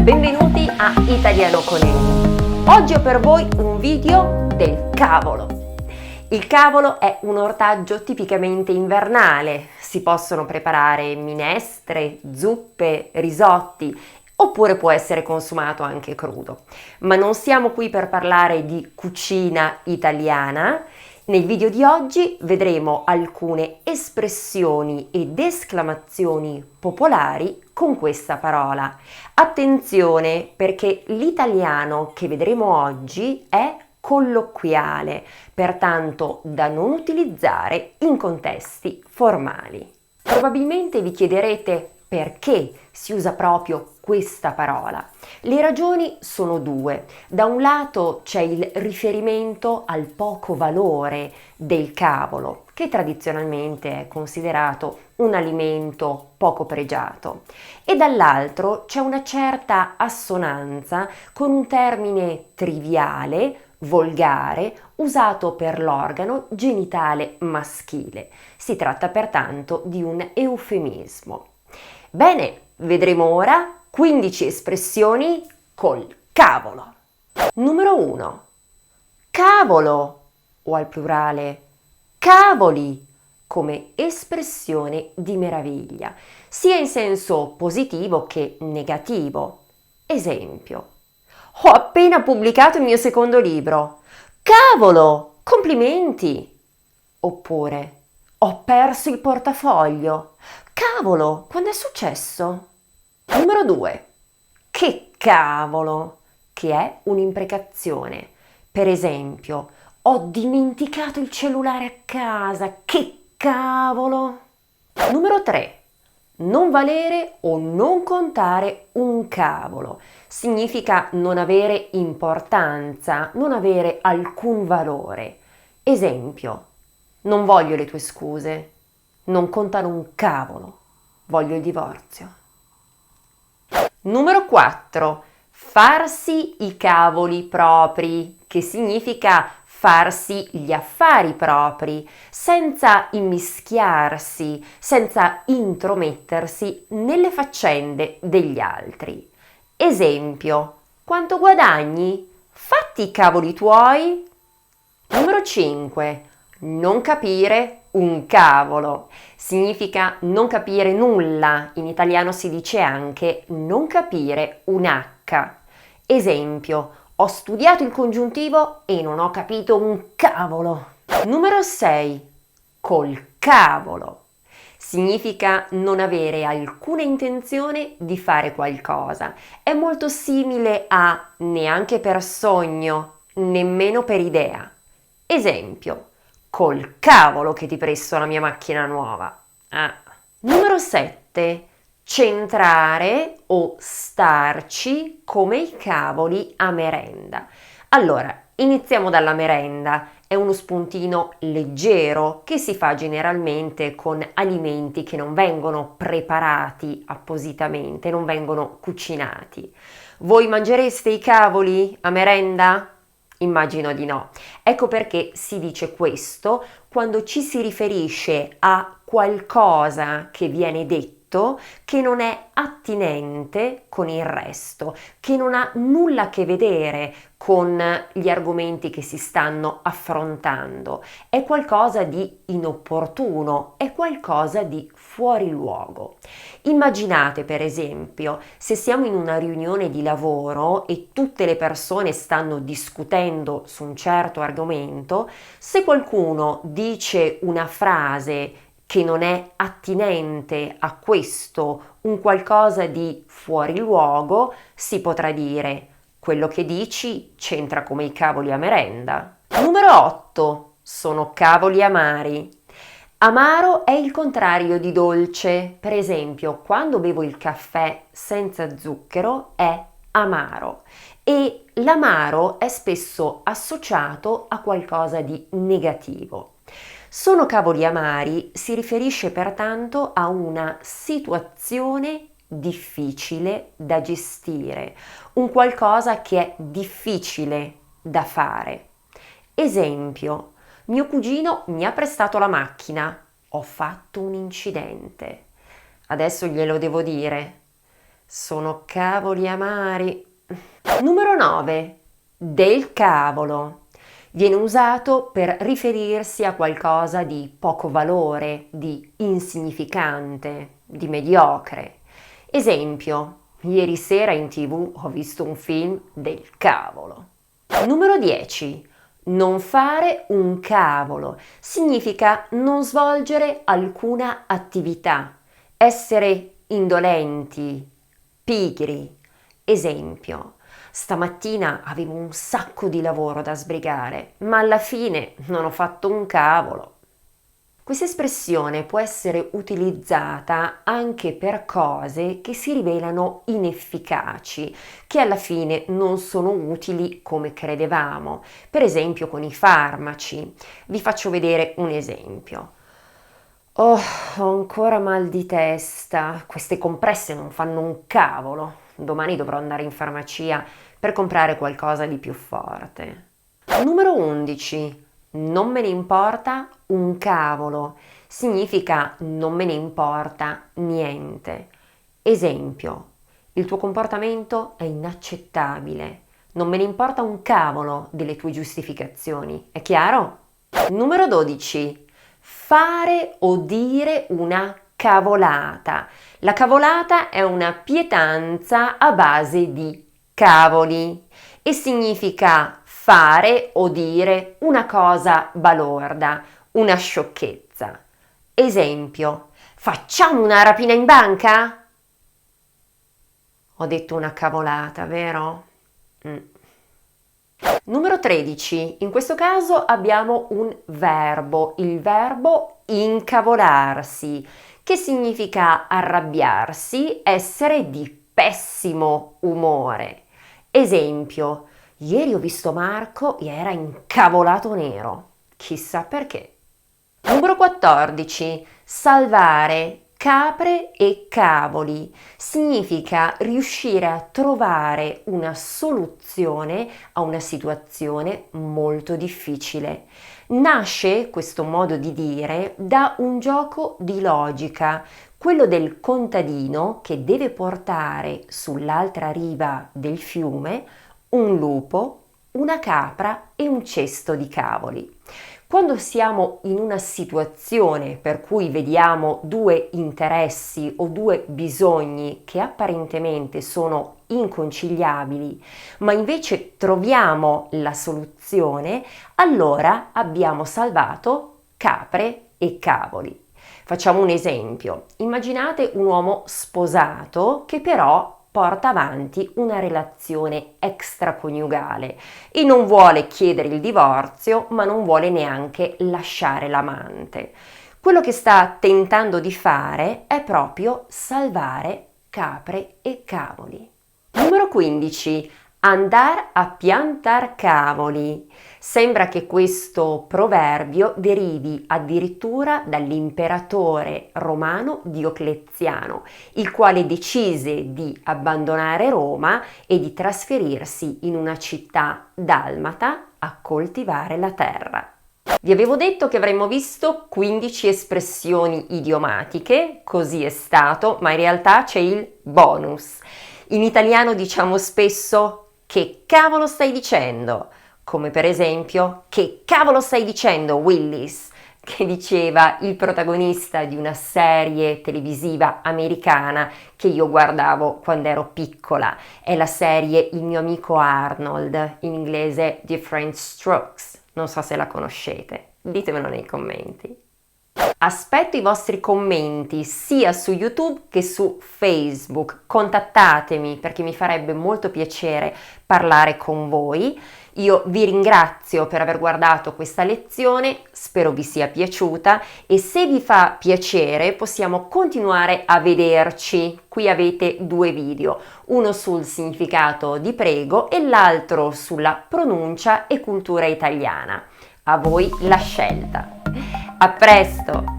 Benvenuti a Italiano con Amy. Oggi ho per voi un video del cavolo. Il cavolo è un ortaggio tipicamente invernale. Si possono preparare minestre, zuppe, risotti, oppure può essere consumato anche crudo. Ma non siamo qui per parlare di cucina italiana. Nel video di oggi vedremo alcune espressioni ed esclamazioni popolari con questa parola. Attenzione, perché l'italiano che vedremo oggi è colloquiale, pertanto da non utilizzare in contesti formali. Probabilmente vi chiederete perché si usa proprio questa parola. Le ragioni sono due. Da un lato c'è il riferimento al poco valore del cavolo, che tradizionalmente è considerato un alimento poco pregiato, e dall'altro c'è una certa assonanza con un termine triviale, volgare, usato per l'organo genitale maschile. Si tratta pertanto di un eufemismo. Bene, vedremo ora 15 espressioni col cavolo. Numero 1. Cavolo, o al plurale cavoli, come espressione di meraviglia, sia in senso positivo che negativo. Esempio: ho appena pubblicato il mio secondo libro. Cavolo, complimenti! Oppure: ho perso il portafoglio. Cavolo, quando è successo? Numero 2. Che cavolo, che è un'imprecazione. Per esempio: ho dimenticato il cellulare a casa. Che cavolo! Numero 3. Non valere o non contare un cavolo. Significa non avere importanza, non avere alcun valore. Esempio: non voglio le tue scuse, non contano un cavolo, voglio il divorzio. Numero 4. Farsi i cavoli propri, che significa farsi gli affari propri, senza immischiarsi, senza intromettersi nelle faccende degli altri. Esempio: quanto guadagni? Fatti i cavoli tuoi. Numero 5. Non capire un cavolo. Significa non capire nulla. In italiano si dice anche non capire un H. Esempio: ho studiato il congiuntivo e non ho capito un cavolo. Numero 6. Col cavolo. Significa non avere alcuna intenzione di fare qualcosa. È molto simile a neanche per sogno, nemmeno per idea. Esempio: col cavolo che ti presto la mia macchina nuova. Numero 7. Centrare o starci come i cavoli a merenda. Allora, iniziamo dalla merenda. È uno spuntino leggero che si fa generalmente con alimenti che non vengono preparati appositamente, non vengono cucinati. Voi mangereste i cavoli a merenda? Immagino di no. Ecco perché si dice questo quando ci si riferisce a qualcosa che viene detto che non è attinente con il resto, che non ha nulla a che vedere con gli argomenti che si stanno affrontando. È qualcosa di inopportuno, è qualcosa di fuori luogo. Immaginate per esempio se siamo in una riunione di lavoro e tutte le persone stanno discutendo su un certo argomento, se qualcuno dice una frase che non è attinente a questo, un qualcosa di fuori luogo, si potrà dire: quello che dici c'entra come i cavoli a merenda. Numero 8. Sono cavoli amari. Amaro è il contrario di dolce. Per esempio, quando bevo il caffè senza zucchero è amaro e l'amaro è spesso associato a qualcosa di negativo. Sono cavoli amari si riferisce pertanto a una situazione difficile da gestire, un qualcosa che è difficile da fare. Esempio: mio cugino mi ha prestato la macchina, ho fatto un incidente. Adesso glielo devo dire. Sono cavoli amari. Numero 9. Del cavolo. Viene usato per riferirsi a qualcosa di poco valore, di insignificante, di mediocre. Esempio, ieri sera in TV ho visto un film del cavolo. Numero 10. Non fare un cavolo significa non svolgere alcuna attività, essere indolenti, pigri. Esempio, stamattina avevo un sacco di lavoro da sbrigare, ma alla fine non ho fatto un cavolo. Questa espressione può essere utilizzata anche per cose che si rivelano inefficaci, che alla fine non sono utili come credevamo, per esempio con i farmaci. Vi faccio vedere un esempio. Oh, ho ancora mal di testa, queste compresse non fanno un cavolo. Domani dovrò andare in farmacia per comprare qualcosa di più forte. Numero 11. Non me ne importa un cavolo. Significa non me ne importa niente. Esempio, il tuo comportamento è inaccettabile. Non me ne importa un cavolo delle tue giustificazioni. È chiaro? Numero 12. Fare o dire una cavolata. La cavolata è una pietanza a base di cavoli e significa fare o dire una cosa balorda, una sciocchezza. Esempio, facciamo una rapina in banca? Ho detto una cavolata, vero? Numero 13. In questo caso abbiamo un verbo, il verbo incavolarsi, che significa arrabbiarsi, essere di pessimo umore. Esempio, ieri ho visto Marco e era incavolato nero. Chissà perché. Numero 14. Salvare capre e cavoli. Significa riuscire a trovare una soluzione a una situazione molto difficile. Nasce questo modo di dire da un gioco di logica, quello del contadino che deve portare sull'altra riva del fiume un lupo, una capra e un cesto di cavoli. Quando siamo in una situazione per cui vediamo due interessi o due bisogni che apparentemente sono inconciliabili, ma invece troviamo la soluzione, allora abbiamo salvato capre e cavoli. Facciamo un esempio. Immaginate un uomo sposato che però porta avanti una relazione extraconiugale e non vuole chiedere il divorzio, ma non vuole neanche lasciare l'amante. Quello che sta tentando di fare è proprio salvare capre e cavoli. Numero 15. Andar a piantar cavoli. Sembra che questo proverbio derivi addirittura dall'imperatore romano Diocleziano, il quale decise di abbandonare Roma e di trasferirsi in una città dalmata a coltivare la terra. Vi avevo detto che avremmo visto 15 espressioni idiomatiche, così è stato, ma in realtà c'è il bonus. In italiano diciamo spesso che cavolo stai dicendo? Come per esempio, che cavolo stai dicendo, Willis? Che diceva il protagonista di una serie televisiva americana che io guardavo quando ero piccola. È la serie Il mio amico Arnold, in inglese Different Strokes. Non so se la conoscete, ditemelo nei commenti. Aspetto i vostri commenti sia su YouTube che su Facebook. Contattatemi perché mi farebbe molto piacere parlare con voi. Io vi ringrazio per aver guardato questa lezione, spero vi sia piaciuta e se vi fa piacere possiamo continuare a vederci. Qui avete due video, uno sul significato di prego e l'altro sulla pronuncia e cultura italiana. A voi la scelta. A presto!